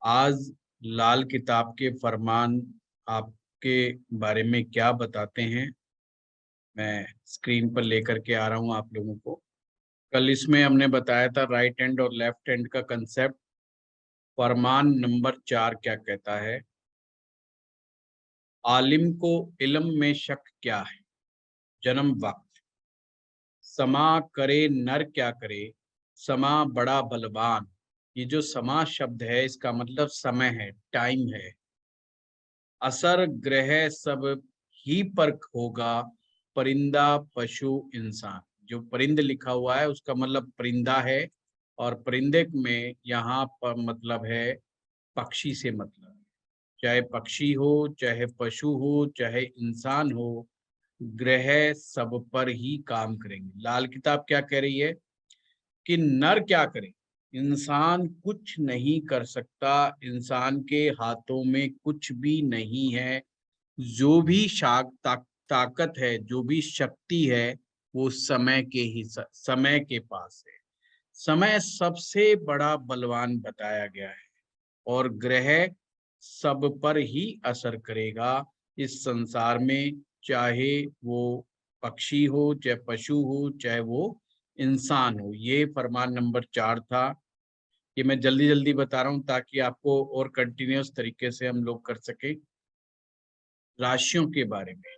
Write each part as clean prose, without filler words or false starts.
आज लाल किताब के फरमान आपके बारे में क्या बताते हैं, मैं स्क्रीन पर लेकर के आ रहा हूँ आप लोगों को। कल इसमें हमने बताया था राइट हैंड और लेफ्ट हैंड का कंसेप्ट। फरमान नंबर 4 क्या कहता है? आलिम को इल्म में शक क्या है? जन्म वक्त समा करे नर क्या करे, समा बड़ा बलवान। ये जो समा शब्द है इसका मतलब समय है, टाइम है। असर ग्रह सब ही पर होगा, परिंदा पशु इंसान। जो परिंद लिखा हुआ है उसका मतलब परिंदा है, और परिंदे में यहाँ पर मतलब है पक्षी से मतलब है। चाहे पक्षी हो, चाहे पशु हो, चाहे इंसान हो, ग्रह सब पर ही काम करेंगे। लाल किताब क्या कह रही है कि नर क्या करे? इंसान कुछ नहीं कर सकता, इंसान के हाथों में कुछ भी नहीं है। जो भी ताकत है, जो भी शक्ति है, वो समय के ही समय के पास है। समय सबसे बड़ा बलवान बताया गया है, और ग्रह सब पर ही असर करेगा इस संसार में, चाहे वो पक्षी हो, चाहे पशु हो, चाहे वो इंसान हो। ये फरमान नंबर 4 था। ये मैं जल्दी जल्दी बता रहा हूँ ताकि आपको और कंटिन्यूअस तरीके से हम लोग कर सके। राशियों के बारे में,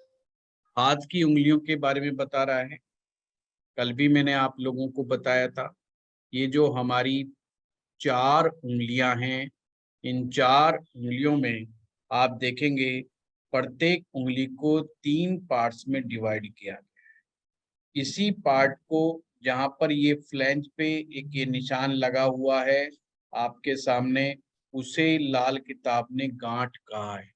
हाथ की उंगलियों के बारे में बता रहा है। कल भी मैंने आप लोगों को बताया था, ये जो हमारी 4 उंगलियां हैं, इन 4 उंगलियों में आप देखेंगे प्रत्येक उंगली को 3 पार्ट्स में डिवाइड किया गया है। इसी पार्ट को, जहां पर ये फ्लैंज पे एक ये निशान लगा हुआ है आपके सामने, उसे लाल किताब ने गांठ कहा है।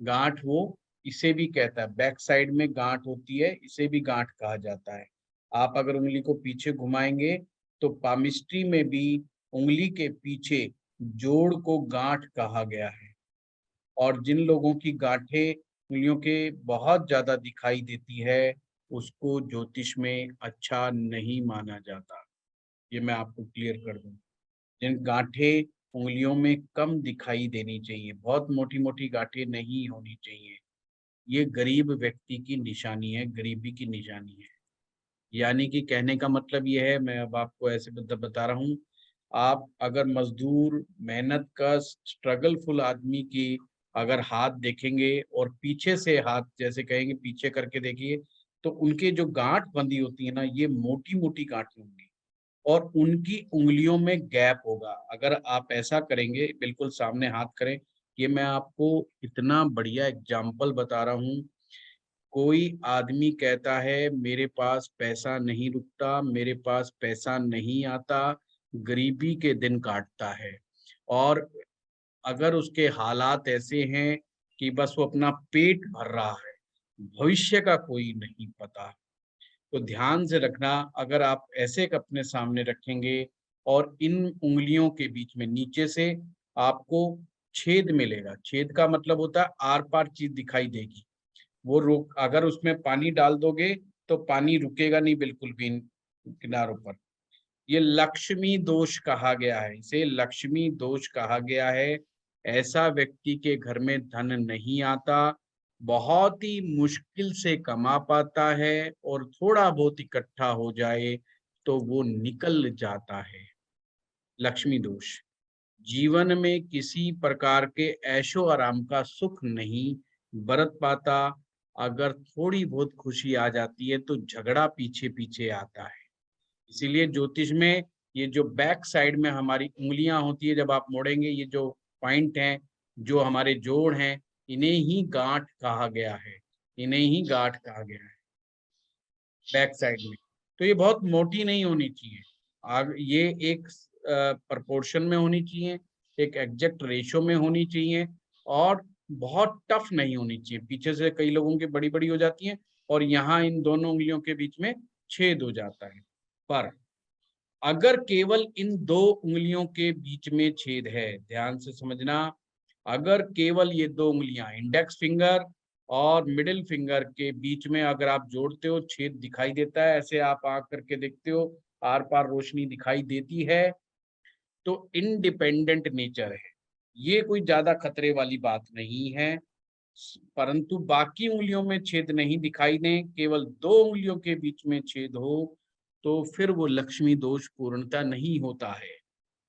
गांठ वो इसे भी कहता है, बैक साइड में गांठ होती है, इसे भी गांठ कहा जाता है। आप अगर उंगली को पीछे घुमाएंगे तो पामिस्ट्री में भी उंगली के पीछे जोड़ को गांठ कहा गया है। और जिन लोगों की गांठें उंगलियों के बहुत ज्यादा दिखाई देती है, उसको ज्योतिष में अच्छा नहीं माना जाता। ये मैं आपको क्लियर कर दूं। जिन गांठें उंगलियों में कम दिखाई देनी चाहिए, बहुत मोटी मोटी गांठें नहीं होनी चाहिए, ये गरीब व्यक्ति की निशानी है, गरीबी की निशानी है। यानी कि कहने का मतलब ये है, मैं अब आपको ऐसे बता रहा हूँ। आप अगर मजदूर मेहनत का स्ट्रगलफुल आदमी की अगर हाथ देखेंगे और पीछे से हाथ जैसे कहेंगे पीछे करके देखिए, तो उनके जो गांठ बंधी होती है ना, ये मोटी मोटी गांठें होंगी, और उनकी उंगलियों में गैप होगा। अगर आप ऐसा करेंगे, बिल्कुल सामने हाथ करें, ये मैं आपको इतना बढ़िया एग्जाम्पल बता रहा हूँ। कोई आदमी कहता है मेरे पास पैसा नहीं रुकता, मेरे पास पैसा नहीं आता, गरीबी के दिन काटता है, और अगर उसके हालात ऐसे हैं कि बस वो अपना पेट भर रहा है, भविष्य का कोई नहीं पता। तो ध्यान से रखना, अगर आप ऐसे अपने सामने रखेंगे और इन उंगलियों के बीच में नीचे से आपको छेद मिलेगा। छेद का मतलब होता है आर पार चीज दिखाई देगी। वो रोक, अगर उसमें पानी डाल दोगे तो पानी रुकेगा नहीं बिल्कुल भी इन किनारों पर। ये लक्ष्मी दोष कहा गया है, इसे लक्ष्मी दोष कहा गया है। ऐसा व्यक्ति के घर में धन नहीं आता, बहुत ही मुश्किल से कमा पाता है, और थोड़ा बहुत इकट्ठा हो जाए तो वो निकल जाता है। लक्ष्मी दोष जीवन में किसी प्रकार के ऐशो आराम का सुख नहीं बरत पाता। अगर थोड़ी बहुत खुशी आ जाती है तो झगड़ा पीछे पीछे आता है। इसीलिए ज्योतिष में ये जो बैक साइड में हमारी उंगलियां होती है, जब आप मोड़ेंगे, ये जो पॉइंट हैं, जो हमारे जोड़ हैं, इन्हें ही गांठ कहा गया है। इन्हें ही गांठ कहा गया है बैक साइड में। तो ये बहुत मोटी नहीं होनी चाहिए। आग ये एक प्रपोर्शन में होनी चाहिए, एक एग्जैक्ट रेशो में होनी चाहिए, और बहुत टफ नहीं होनी चाहिए। पीछे से कई लोगों की बड़ी बड़ी हो जाती हैं, और यहाँ इन दोनों उंगलियों के बीच में छेद हो जाता है। पर अगर केवल इन 2 उंगलियों के बीच में छेद है, ध्यान से समझना, अगर केवल ये 2 उंगलियां, इंडेक्स फिंगर और मिडिल फिंगर के बीच में अगर आप जोड़ते हो, छेद दिखाई देता है, ऐसे आप आंख करके देखते हो, आर पार रोशनी दिखाई देती है, तो इंडिपेंडेंट नेचर है। ये कोई ज्यादा खतरे वाली बात नहीं है। परंतु बाकी उंगलियों में छेद नहीं दिखाई दें, केवल 2 उंगलियों के बीच में छेद हो, तो फिर वो लक्ष्मी दोष पूर्णता नहीं होता है,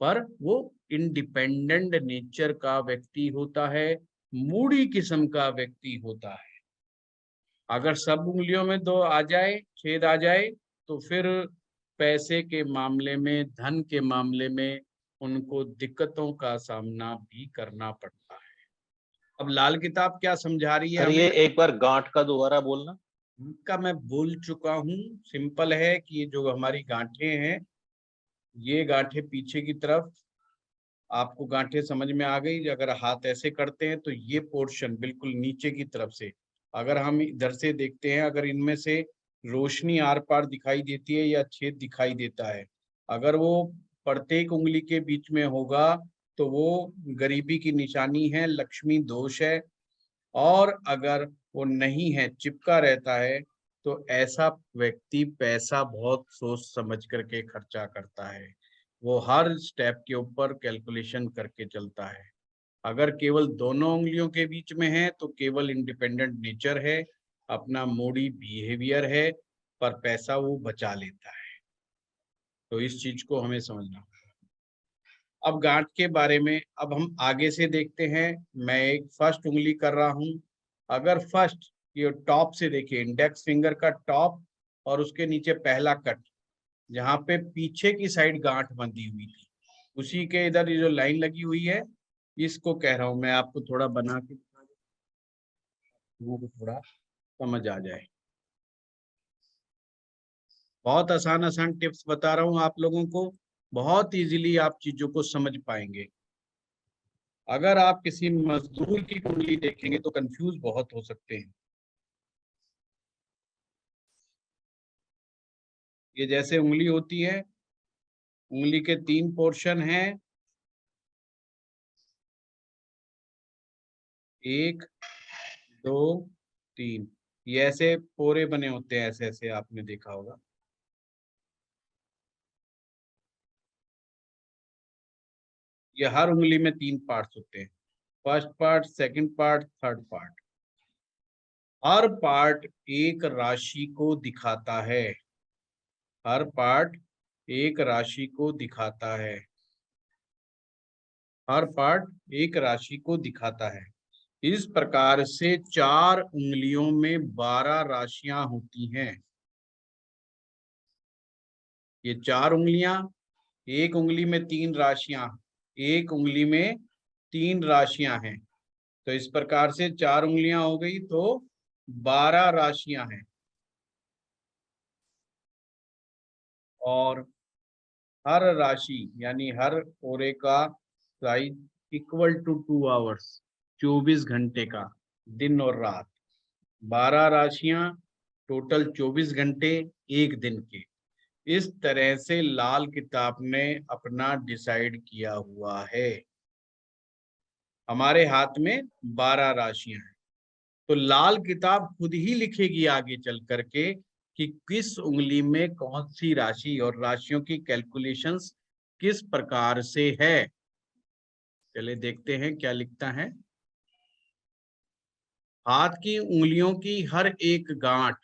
पर वो इंडिपेंडेंट नेचर का व्यक्ति होता है, मूडी किस्म का व्यक्ति होता है। अगर सब उंगलियों में 2 आ जाए, छेद आ जाए, तो फिर पैसे के मामले में, धन के मामले में उनको दिक्कतों का सामना भी करना पड़ता है। अब लाल किताब क्या समझा रही है सर हमें? ये एक बार गांठ का दोबारा बोलना। का मैं बोल चुका हूँ। सिंपल है कि ये जो हमारी गांठें हैं, ये गांठें पीछे की तरफ, आपको गांठें समझ में आ गई? अगर हाथ ऐसे करते हैं तो ये पोर्शन बिल्कुल नीचे की तरफ से, अगर हम इधर से देखते हैं, अगर इनमें से रोशनी आर पार दिखाई देती है या छेद दिखाई देता है, अगर वो प्रत्येक उंगली के बीच में होगा, तो वो गरीबी की निशानी है, लक्ष्मी दोष है। और अगर वो नहीं है, चिपका रहता है, तो ऐसा व्यक्ति पैसा बहुत सोच समझ करके खर्चा करता है। वो हर स्टेप के ऊपर कैलकुलेशन करके चलता है। अगर केवल दोनों उंगलियों के बीच में है, तो केवल इंडिपेंडेंट नेचर है, अपना मूडी बिहेवियर है, पर पैसा वो बचा लेता है। तो इस चीज को हमें समझना। अब गांठ के बारे में अब हम आगे से देखते हैं। मैं एक फर्स्ट उंगली कर रहा हूं। अगर फर्स्ट ये टॉप से देखिए, इंडेक्स फिंगर का टॉप और उसके नीचे पहला कट, जहां पे पीछे की साइड गांठ बंधी हुई थी, उसी के इधर ये जो लाइन लगी हुई है, इसको कह रहा हूं मैं। आपको थोड़ा बना के दिखा दूं, वो थोड़ा समझ आ जाए। बहुत आसान आसान टिप्स बता रहा हूं आप लोगों को, बहुत इजीली आप चीजों को समझ पाएंगे। अगर आप किसी मजदूर की कुंडली देखेंगे तो कंफ्यूज बहुत हो सकते हैं। ये जैसे उंगली होती है, उंगली के 3 पोर्शन हैं, 1 2 3। ये ऐसे पोरे बने होते हैं, ऐसे ऐसे आपने देखा होगा। ये हर उंगली में 3 पार्ट्स होते हैं, first part, second part, third part. हर पार्ट एक राशि को दिखाता है। हर पार्ट एक राशि को दिखाता है। हर पार्ट एक राशि को दिखाता है। इस प्रकार से 4 उंगलियों में 12 राशियां होती हैं। ये 4 उंगलियां, एक उंगली में 3 राशियां, एक उंगली में 3 राशियां हैं। तो इस प्रकार से 4 उंगलियां हो गई, तो 12 राशियां हैं। और हर राशि यानी हर ओरे का साइज इक्वल टू 2 आवर्स, 24 घंटे का, दिन और रात। 12 राशियां, टोटल 24 घंटे एक दिन के। इस तरह से लाल किताब ने अपना डिसाइड किया हुआ है। हमारे हाथ में 12 राशियां हैं, तो लाल किताब खुद ही लिखेगी आगे चल करके कि किस उंगली में कौन सी राशि, और राशियों की कैलकुलेशंस किस प्रकार से है। चले देखते हैं क्या लिखता है। हाथ की उंगलियों की हर एक गांठ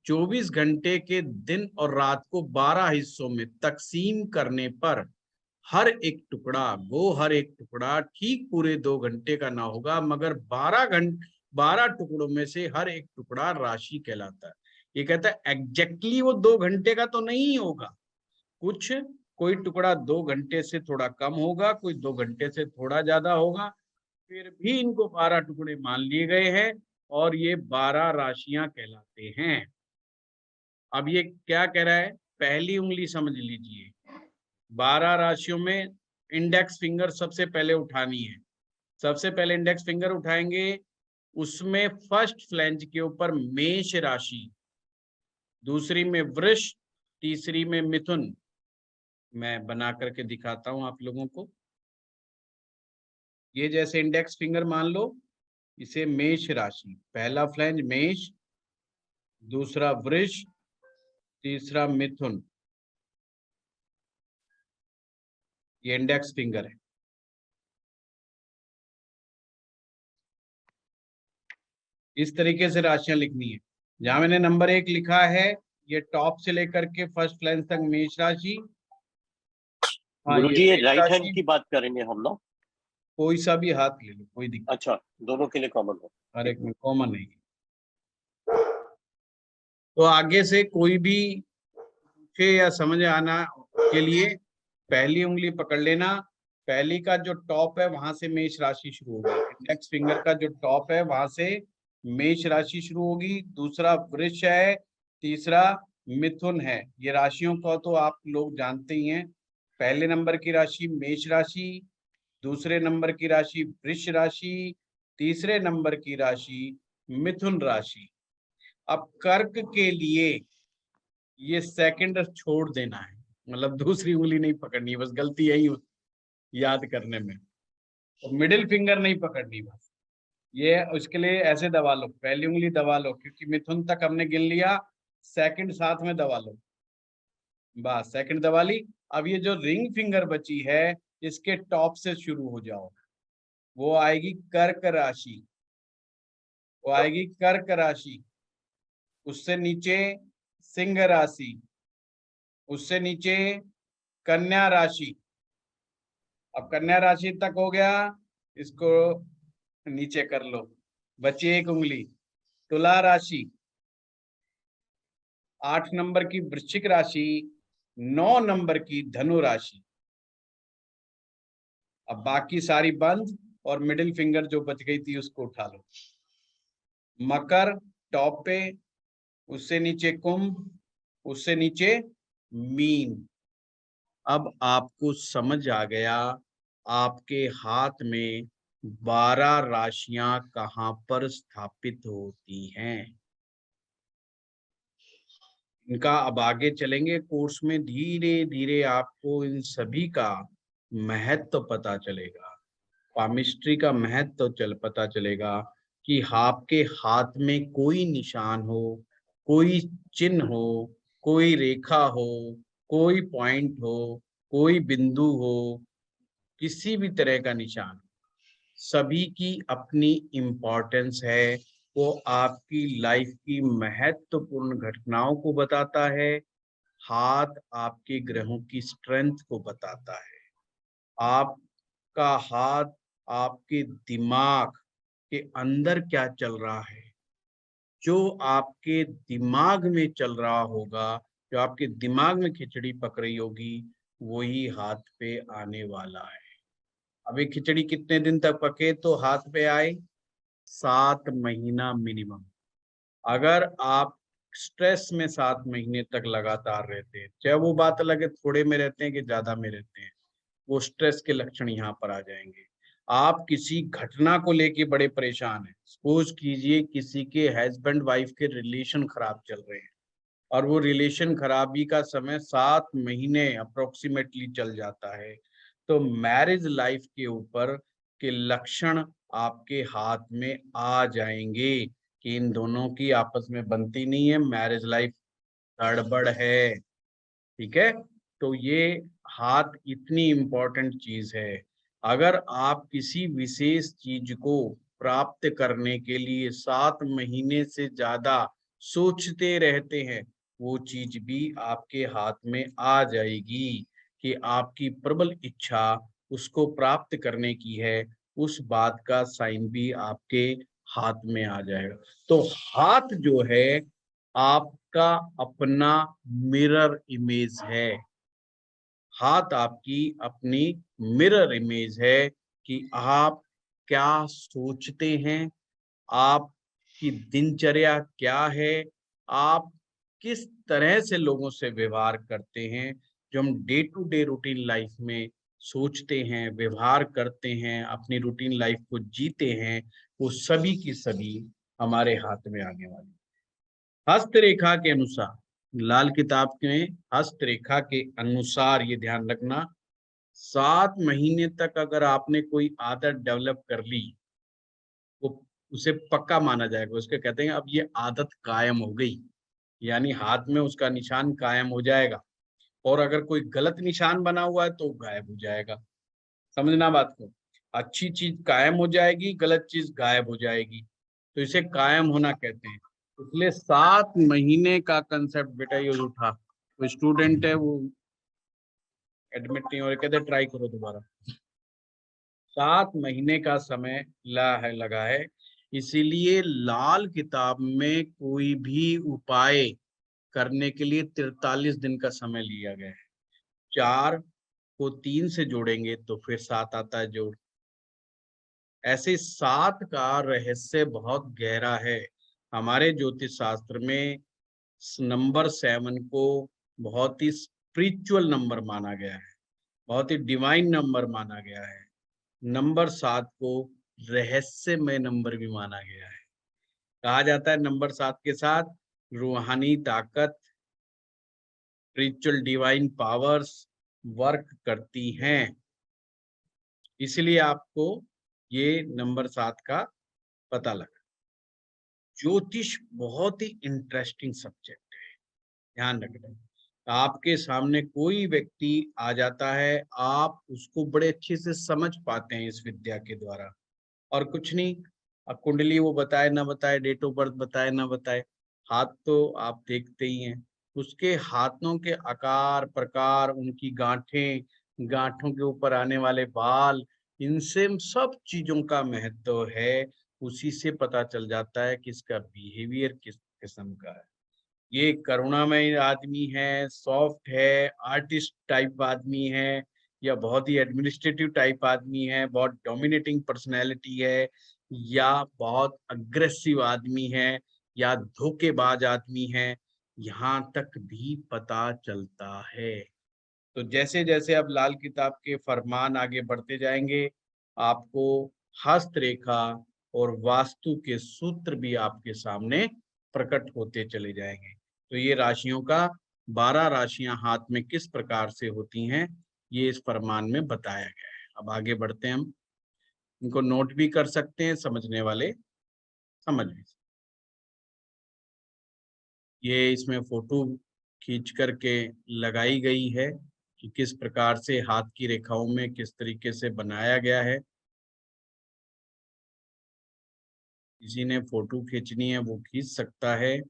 24 घंटे के दिन और रात को 12 हिस्सों में तकसीम करने पर हर एक टुकड़ा, हर एक टुकड़ा ठीक पूरे 2 घंटे का ना होगा, मगर 12 टुकड़ों में से हर एक टुकड़ा राशि कहलाता है। ये कहता है एग्जैक्टली वो 2 घंटे का तो नहीं होगा, कुछ कोई टुकड़ा 2 घंटे से थोड़ा कम होगा, कोई 2 घंटे से थोड़ा ज्यादा होगा, फिर भी इनको 12 टुकड़े मान लिए गए हैं, और ये 12 राशियां कहलाते हैं। अब ये क्या कह रहा है, पहली उंगली समझ लीजिए। 12 राशियों में इंडेक्स फिंगर सबसे पहले उठानी है। सबसे पहले इंडेक्स फिंगर उठाएंगे, उसमें फर्स्ट फ्लैंज के ऊपर मेष राशि, दूसरी में वृष, तीसरी में मिथुन। मैं बना करके दिखाता हूं आप लोगों को। ये जैसे इंडेक्स फिंगर मान लो, इसे मेष राशि, पहला फ्लैंज मेष, दूसरा वृष, तीसरा मिथुन। ये इंडेक्स फिंगर है। इस तरीके से राशियां लिखनी है। जहां मैंने नंबर 1 लिखा है, ये टॉप से लेकर के फर्स्ट लाइन तक मेष राशि। हाँ, ये गुरुजी ये मेष राइट हैंड राशि। की बात करेंगे हम लोग। कोई सा भी हाथ ले लो, कोई दिक्कत अच्छा, दोनों के लिए कॉमन हो। हर एक में कॉमन नहीं। तो आगे से कोई भी पूछे या समझ आना के लिए पहली उंगली पकड़ लेना। पहली का जो टॉप है वहां से मेष राशि शुरू होगी, इंडेक्स फिंगर का जो टॉप है वहां से मेष राशि शुरू होगी। दूसरा वृष है, तीसरा मिथुन है। ये राशियों को तो आप लोग जानते ही हैं। पहले नंबर की राशि मेष राशि, दूसरे नंबर की राशि वृष राशि, तीसरे नंबर की राशि मिथुन राशि। अब कर्क के लिए ये सेकंड छोड़ देना है, मतलब दूसरी उंगली नहीं पकड़नी है, बस गलती यही होती याद करने में। तो मिडिल फिंगर नहीं पकड़नी, बस ये उसके लिए ऐसे दबा लो, पहली उंगली दबा लो, क्योंकि मिथुन तक हमने गिन लिया, सेकंड साथ में दबा लो, बस सेकंड दबा ली। अब ये जो रिंग फिंगर बची है, इसके टॉप से शुरू हो जाओ, वो आएगी कर्क राशि, वो आएगी कर्क राशि। उससे नीचे सिंह राशि, उससे नीचे कन्या राशि। अब कन्या राशि तक हो गया, इसको नीचे कर लो, बची एक उंगली तुला राशि, 8 नंबर की वृश्चिक राशि, 9 नंबर की धनु राशि। अब बाकी सारी बंद, और मिडिल फिंगर जो बच गई थी उसको उठा लो। मकर टॉप पे, उससे नीचे कुंभ, उससे नीचे मीन। अब आपको समझ आ गया आपके हाथ में 12 राशियां कहां पर स्थापित होती हैं। इनका अब आगे चलेंगे कोर्स में, धीरे धीरे आपको इन सभी का महत्व पता चलेगा, पामिस्ट्री का महत्व पता चलेगा कि आपके हाथ में कोई निशान हो, कोई चिन्ह हो, कोई रेखा हो, कोई पॉइंट हो, कोई बिंदु हो, किसी भी तरह का निशान, सभी की अपनी इम्पोर्टेंस है। वो आपकी लाइफ की महत्वपूर्ण घटनाओं को बताता है। हाथ आपके ग्रहों की स्ट्रेंथ को बताता है। आपका हाथ आपके दिमाग के अंदर क्या चल रहा है, जो आपके दिमाग में चल रहा होगा, जो आपके दिमाग में खिचड़ी पक रही होगी, वही हाथ पे आने वाला है। अभी खिचड़ी कितने दिन तक पके तो हाथ पे आए? 7 महीना मिनिमम। अगर आप स्ट्रेस में 7 महीने तक लगातार रहते हैं, चाहे वो बात अलग है थोड़े में रहते हैं कि ज्यादा में रहते हैं, वो स्ट्रेस के लक्षण यहाँ पर आ जाएंगे। आप किसी घटना को लेके बड़े परेशान हैं, सपोज कीजिए किसी के हस्बैंड वाइफ के रिलेशन खराब चल रहे हैं, और वो रिलेशन खराबी का समय 7 महीने अप्रोक्सीमेटली चल जाता है, तो मैरिज लाइफ के ऊपर के लक्षण आपके हाथ में आ जाएंगे कि इन दोनों की आपस में बनती नहीं है, मैरिज लाइफ गड़बड़ है। ठीक है, तो ये हाथ इतनी इम्पोर्टेंट चीज है। अगर आप किसी विशेष चीज को प्राप्त करने के लिए 7 महीने से ज्यादा सोचते रहते हैं, वो चीज भी आपके हाथ में आ जाएगी कि आपकी प्रबल इच्छा उसको प्राप्त करने की है, उस बात का साइन भी आपके हाथ में आ जाएगा। तो हाथ जो है आपका अपना मिरर इमेज है। हाथ आपकी अपनी मिरर इमेज है कि आप क्या सोचते हैं, आपकी दिनचर्या क्या है, आप किस तरह से लोगों से व्यवहार करते हैं। जो हम day to day routine life में सोचते हैं, व्यवहार करते हैं, अपनी रूटीन लाइफ को जीते हैं, वो सभी की सभी हमारे हाथ में आने वाली। हस्तरेखा के अनुसार, लाल किताब में हस्तरेखा के अनुसार ये ध्यान रखना, 7 महीने तक अगर आपने कोई आदत डेवलप कर ली, वो उसे पक्का माना जाएगा। उसके कहते हैं अब ये आदत कायम हो गई, यानी हाथ में उसका निशान कायम हो जाएगा। और अगर कोई गलत निशान बना हुआ है तो गायब हो जाएगा। समझना बात को, अच्छी चीज कायम हो जाएगी, गलत चीज गायब हो जाएगी। तो इसे कायम होना कहते हैं। इसलिए 7 महीने का कंसेप्ट बेटा ये उठा। तो स्टूडेंट है वो एडमिट नहीं हो रहे, कहते ट्राई करो दोबारा। 7 महीने का समय लगा है, इसीलिए लाल किताब में कोई भी उपाय करने के लिए 43 दिन का समय लिया गया है। 4 को 3 से जोड़ेंगे तो फिर 7 आता है जोड़। ऐसे 7 का रहस्य बहुत गहरा है। हमारे ज्योतिष शास्त्र में नंबर 7 को बहुत ही स्पिरिचुअल नंबर माना गया है, बहुत ही डिवाइन नंबर माना गया है। नंबर 7 को रहस्यमय नंबर भी माना गया है। कहा जाता है नंबर 7 के साथ रूहानी ताकत, स्पिरिचुअल डिवाइन पावर्स वर्क करती हैं। इसलिए आपको ये नंबर 7 का पता लगा। ज्योतिष बहुत ही इंटरेस्टिंग सब्जेक्ट है, ध्यान रखना। आपके सामने कोई व्यक्ति आ जाता है, आप उसको बड़े अच्छे से समझ पाते हैं इस विद्या के द्वारा। और कुछ नहीं, अब कुंडली वो बताए ना बताए, डेट ऑफ बर्थ बताए ना बताए, हाथ तो आप देखते ही हैं। उसके हाथों के आकार प्रकार, उनकी गांठें, गांठों के ऊपर आने वाले बाल, इनसे सब चीजों का महत्व है। उसी से पता चल जाता है कि इसका बिहेवियर किस किस्म का है। ये करुणामय आदमी है, सॉफ्ट है, आर्टिस्ट टाइप आदमी है, या बहुत ही एडमिनिस्ट्रेटिव टाइप आदमी है, बहुत डोमिनेटिंग पर्सनैलिटी है, या बहुत अग्रेसिव आदमी है, या धोखेबाज आदमी है, यहाँ तक भी पता चलता है। तो जैसे जैसे अब लाल किताब के फरमान आगे बढ़ते जाएंगे, आपको हस्तरेखा और वास्तु के सूत्र भी आपके सामने प्रकट होते चले जाएंगे। तो ये राशियों का 12 राशियां हाथ में किस प्रकार से होती हैं, ये इस फरमान में बताया गया है। अब आगे बढ़ते हैं हम। इनको नोट भी कर सकते हैं, समझने वाले समझ भी। ये इसमें फोटो खींच करके लगाई गई है कि किस प्रकार से हाथ की रेखाओं में किस तरीके से बनाया गया है। किसी ने फोटो खींचनी है वो खींच सकता है।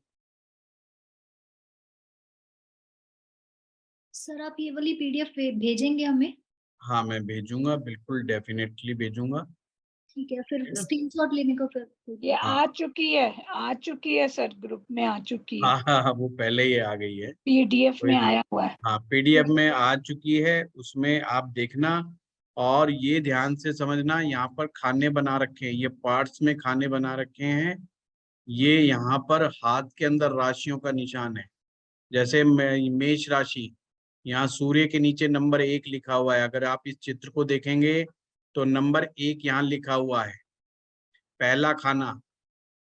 सर आप ये वाली पीडीएफ भेजेंगे हमें? हाँ मैं भेजूंगा, बिल्कुल डेफिनेटली भेजूंगा। ठीक है, फिर स्क्रीनशॉट लेने को फिर ये हाँ आ चुकी है सर, ग्रुप में आ चुकी है, हाँ हाँ हाँ, वो पहले ही आ गई है। पीडीएफ कोई में दिक- आया हुआ है। हाँ पीडीएफ में आ चुकी है, उसमें आप देखना। और ये ध्यान से समझना, यहाँ पर खाने बना रखे हैं, ये पार्ट्स में खाने बना रखे हैं। ये यहाँ पर हाथ के अंदर राशियों का निशान है। जैसे मेष राशि, यहाँ सूर्य के नीचे नंबर 1 लिखा हुआ है। अगर आप इस चित्र को देखेंगे तो नंबर 1 यहाँ लिखा हुआ है। पहला खाना,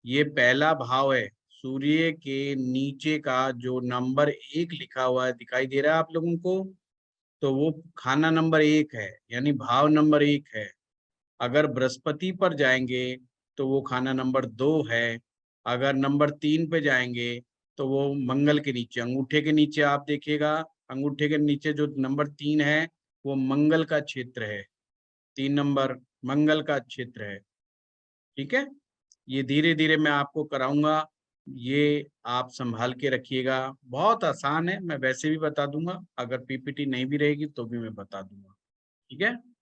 ये पहला भाव है। सूर्य के नीचे का जो नंबर 1 लिखा हुआ है, दिखाई दे रहा है आप लोगों को? तो वो खाना नंबर 1 है, यानी भाव नंबर 1 है। अगर बृहस्पति पर जाएंगे तो वो खाना नंबर 2 है। अगर नंबर 3 पे जाएंगे तो वो मंगल के नीचे, अंगूठे के नीचे आप देखिएगा, अंगूठे के नीचे जो नंबर 3 है वो मंगल का क्षेत्र है। 3 नंबर मंगल का क्षेत्र है। ठीक है, ये धीरे धीरे मैं आपको कराऊंगा, ये आप संभाल के रखिएगा। बहुत आसान है, मैं वैसे भी बता दूंगा, अगर पीपीटी नहीं भी रहेगी तो भी मैं बता दूंगा। ठीक है।